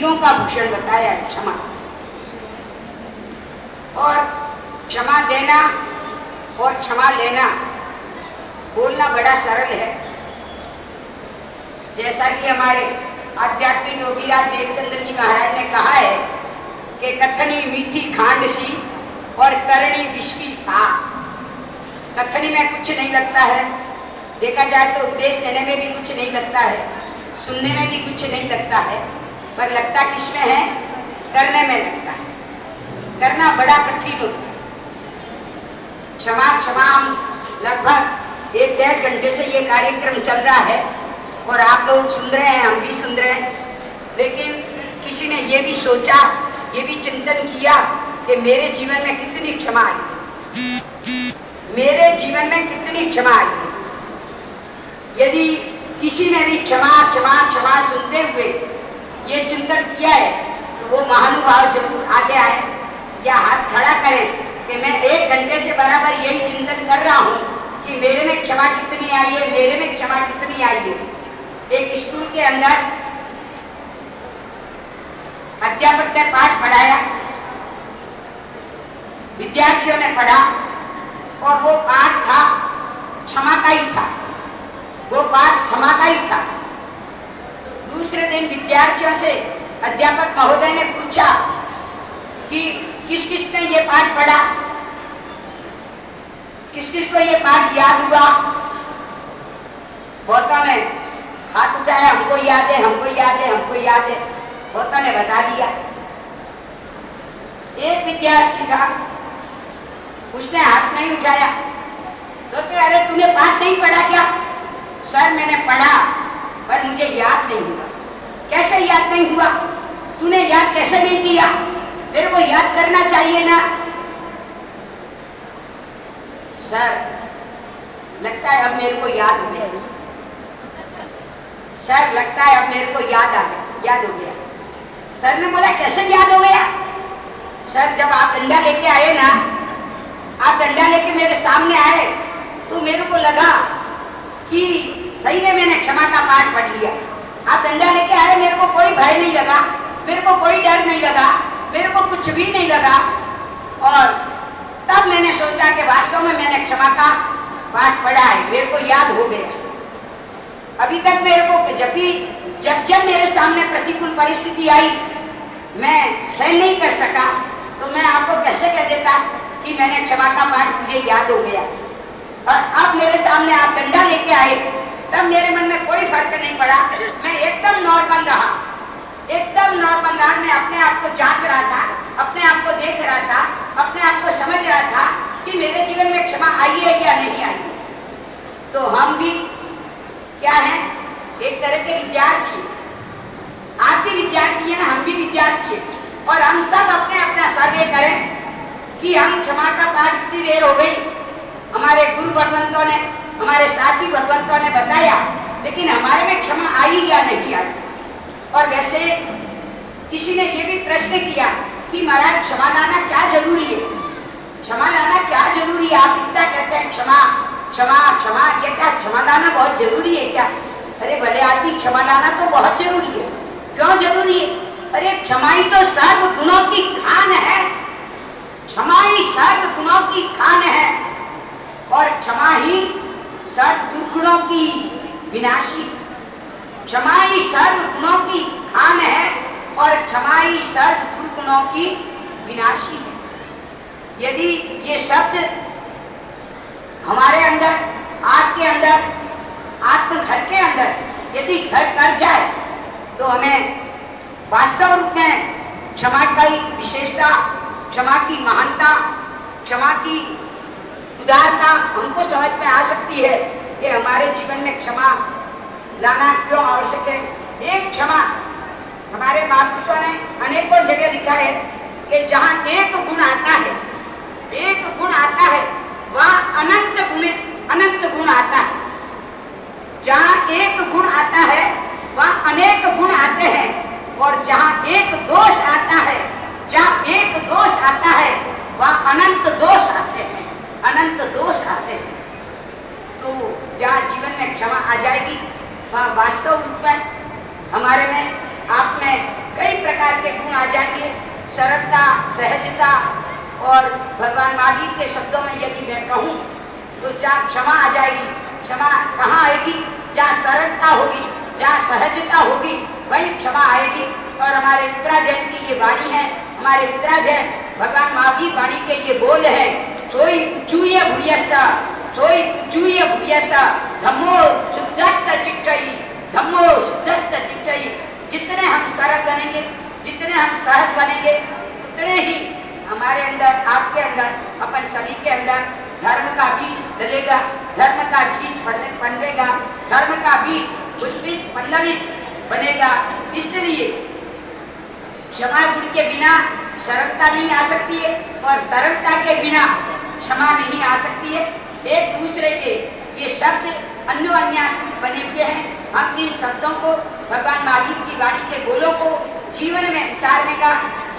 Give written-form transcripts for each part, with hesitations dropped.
वीरों का भूषण बताया है क्षमा। और क्षमा देना और क्षमा लेना बोलना बड़ा सरल है। जैसा कि हमारे आध्यात्मिक योगीराज देवचंद्र जी महाराज ने कहा है कि कथनी मीठी खांड सी और करनी विष की था। कथनी में कुछ नहीं लगता है, देखा जाए तो उपदेश देने में भी कुछ नहीं लगता है, सुनने में भी कुछ नहीं लगता है, पर लगता किसमें है? करने में लगता है। करना बड़ा कठिन होता है। क्षमा क्षमा लगभग 1-1.5 घंटे से ये कार्यक्रम चल रहा है और आप लोग सुन रहे हैं, हम भी सुन रहे हैं, लेकिन किसी ने ये भी सोचा, ये भी चिंतन किया कि मेरे जीवन में कितनी क्षमा आई, मेरे जीवन में कितनी क्षमा आई। यदि किसी ने भी क्षमा क्षमा क्षमा सुनते हुए ये चिंतन किया है तो वो महानुभाव जरूर आगे आए या हाथ खड़ा करें कि मैं 1 घंटे से बराबर यही चिंतन कर रहा हूं कि मेरे में क्षमा कितनी आई है, मेरे में क्षमा कितनी आई है। एक स्कूल के अंदर अध्यापक ने पाठ पढ़ाया, विद्यार्थियों ने पढ़ा और वो पाठ था क्षमा का ही था, वो पाठ क्षमा का ही था। दूसरे दिन विद्यार्थियों से अध्यापक महोदय ने पूछा कि किस किस ने ये पाठ पढ़ा, किस किस को ये पाठ याद हुआ। बहुतों ने हाथ उठाया, हमको याद है, हमको याद है, हमको याद है। बहुतों ने बता दिया। एक विद्यार्थी था, उसने हाथ नहीं उठाया। तो फिर अरे तूने पाठ नहीं पढ़ा क्या? सर मैंने पढ़ा पर मुझे याद नहीं हुआ। कैसे याद नहीं हुआ? तूने याद कैसे नहीं किया? तेरे को याद करना चाहिए ना। सर लगता है अब मेरे को याद हो गया। सर लगता है अब मेरे को याद हो गया। सर ने बोला कैसे याद हो गया? सर जब आप डंडा लेके आए ना, आप डंडा लेके मेरे सामने आए तो मेरे को लगा कि सही में मैंने क्षमा का पाठ पढ़ लिया। आप डंडा लेके आए, मेरे को कोई भय नहीं लगा, मेरे को कोई डर नहीं लगा, मेरे को कुछ भी नहीं लगा। और तब मैंने सोचा कि वास्तव में मैंने क्षमा का पाठ पढ़ा है, मेरे को याद हो गया। अभी तक मेरे को जब मेरे सामने प्रतिकूल परिस्थिति आई, मैं सहन नहीं कर सका, तो मैं आपको कैसे कह देता कि मैंने क्षमा का पाठ मुझे याद हो गया। और अब मेरे सामने आप डंडा लेके आए, तब मेरे मन में कोई फर्क नहीं पड़ा। मैं एकदम नॉर्मल रहा, एकदम नॉर्मल रहा। मैं अपने आप को जांच रहा था, अपने आप को देख रहा था, अपने आप को समझ रहा था कि मेरे जीवन में क्षमा आई है या नहीं आई। तो हम भी क्या है, एक तरह के विद्यार्थी। आप भी विद्यार्थी हैं, हम भी विद्यार्थी हैं। और हम सब अपने अपना सर्वे करें कि हम क्षमा का पाठ कितनी देर हो गई। हमारे गुरु भगवंतों ने, हमारे साथी भगवंतों ने बताया, लेकिन हमारे में क्षमा आई या नहीं आई। और वैसे किसी ने ये भी प्रश्न किया कि महाराज क्षमा लाना क्या जरूरी है? क्षमा लाना क्या जरूरी है? आप इतना कहते हैं क्षमा क्षमा क्षमा, ये क्या क्षमा लाना बहुत जरूरी है क्या? अरे भले आदमी, क्षमा लाना तो बहुत जरूरी है। क्यों जरूरी है? अरे क्षमा ही तो सर्व गुणों की खान है, क्षमा ही सर्व गुणों की खान है, और क्षमा ही सर्व दुर्गुणों की विनाशी। क्षमा ही सर्व गुणों की खान है और क्षमा ही सर्व दुर्गुणों की विनाशी है। यदि ये शब्द हमारे अंदर, आपके अंदर, आत्मघर के अंदर यदि घर कर जाए तो हमें वास्तव रूप में क्षमा की विशेषता, क्षमा की महानता, क्षमा की उदारता हमको समझ में आ सकती है कि हमारे जीवन में क्षमा लाना क्यों आवश्यक है। एक क्षमा, हमारे महापुरुषों ने अनेकों जगह लिखा है कि जहां एक गुण आता है, एक गुण आता है, वहां अनंत गुण आता है। जहां एक गुण आता है वहां अनेक गुण आते हैं, और जहां एक दोष आता है, जहां एक दोष आता है वहां अनंत दोष आते हैं, अनंत दोष आते हैं। तो जहां जीवन में क्षमा आ जाएगी वहां वास्तव रूप में हमारे में आप में कई प्रकार के गुण आ जाएंगे, सरलता, सहजता। और भगवान महावीर के शब्दों में यदि मैं कहूँ तो जहाँ क्षमा आ जाएगी, क्षमा कहाँ आएगी? जहाँ सरलता होगी, जहाँ सहजता होगी, वही क्षमा आएगी। और हमारे उत्तराधयन की ये वाणी है, हमारे उत्तराधयन भगवान महावीर वाणी के ये बोल है, सोई चूय भूयस्सा, सोई चूय भूयस्सा, धम्मो शुद्धस्स चिट्ठई, धम्मो शुद्धस्स चिट्ठई। जितने हम सरल बनेंगे, जितने हम सहज बनेंगे, उतने ही हमारे अंदर, आपके अंदर, अपन सभी के अंदर धर्म का बीज डलेगा, धर्म का बीज पनपेगा, धर्म का बीज उद्भिद पल्लवित बनेगा। इसलिए क्षमा गुण के बिना सरलता नहीं आ सकती है, और सरलता के बिना क्षमा नहीं आ सकती है। एक दूसरे के ये शब्द अन्योन्याश्रित बने हुए हैं। हम इन शब्दों को, भगवान महावीर की वाणी के बोलों को जीवन में उतारने का,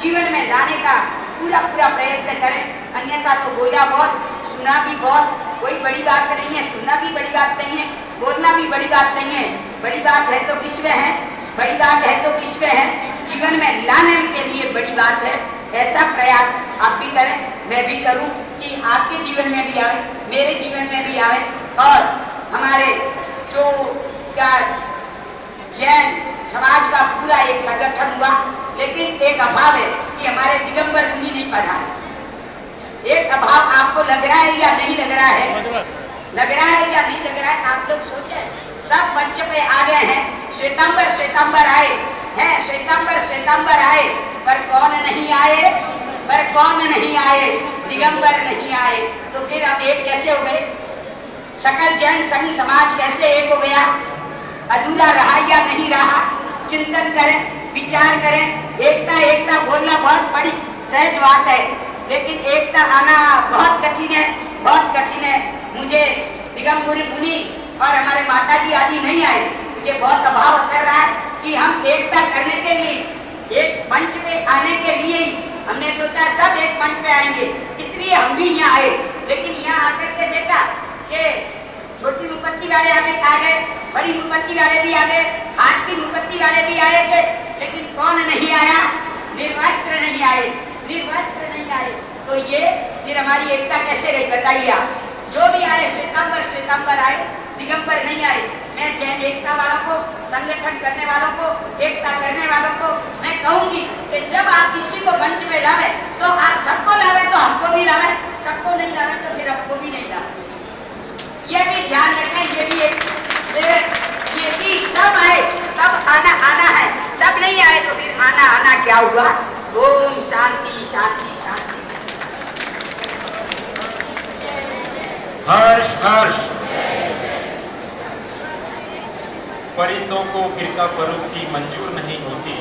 जीवन में लाने का पूरा प्रयत्न करें। अन्यथा तो बोला बहुत, सुना भी बहुत, कोई बड़ी बात नहीं है। सुनना भी बड़ी बात नहीं है, बोलना भी बड़ी बात नहीं है। बड़ी बात है तो किसमें है? बड़ी बात है तो किसमें है? जीवन में लाने के लिए बड़ी बात है। ऐसा प्रयास आप भी करें, मैं भी करूं कि आपके जीवन में भी आए, मेरे जीवन में भी आए। और हमारे जो क्या जैन समाज का पूरा एक संगठन हुआ, लेकिन एक अभाव है कि हमारे दिगंबर मुनि नहीं पढ़ा है। एक अभाव आपको लग रहा है या नहीं लग रहा है? लग रहा है या नहीं लग रहा है? आप लोग सोचें, सब मंच पे आ गए हैं, श्वेतांबर श्वेतांबर आए हैं, श्वेतांबर आए, पर कौन नहीं आए? पर कौन नहीं आए? दिगंबर नहीं आए। तो फिर हम एक कैसे हो गए? सकल जैन संघ समाज कैसे एक हो गया? अधूरा रहा या नहीं रहा? चिंतन करें, विचार करें। एकता बोलना बहुत बड़ी सहज बात है, लेकिन एकता आना बहुत कठिन है, बहुत कठिन है। मुझे दिगंबर मुनि और हमारे माता जी आदि नहीं आए, मुझे बहुत अभाव कर रहा है कि हम एकता करने के लिए, एक मंच पे आने के लिए ही हमने सोचा सब एक मंच पे आएंगे, इसलिए हम भी यहाँ आए। लेकिन यहाँ आकर के देखा कि छोटी मुपत्ति वाले आ गए, बड़ी मुपत्ति वाले भी आ गए, हाथ की मुपत्ति वाले भी आए थे, लेकिन कौन नहीं आया? निर्वस्त्र नहीं आए, निर्वस्त्र नहीं आए। तो ये फिर हमारी एकता कैसे रही बताइए आप? जो भी आए श्वेतांबर आए, दिगंबर नहीं आए। मैं जैन एकता वालों को, संगठन करने वालों को, एकता करने वालों को मैं कहूंगी कि जब आप किसी को मंच में लावे तो आप सबको लावे, तो हमको भी लावे, सबको नहीं लावे तो फिर हमको भी नहीं लावे। ये भी ध्यान रखें, ये भी सब आए तब आना है, सब नहीं आए तो फिर आना क्या हुआ? ओम शांति शांति शांति। हर्ष हर्ष। परितों को फिरका फरोख्ती मंजूर नहीं होती,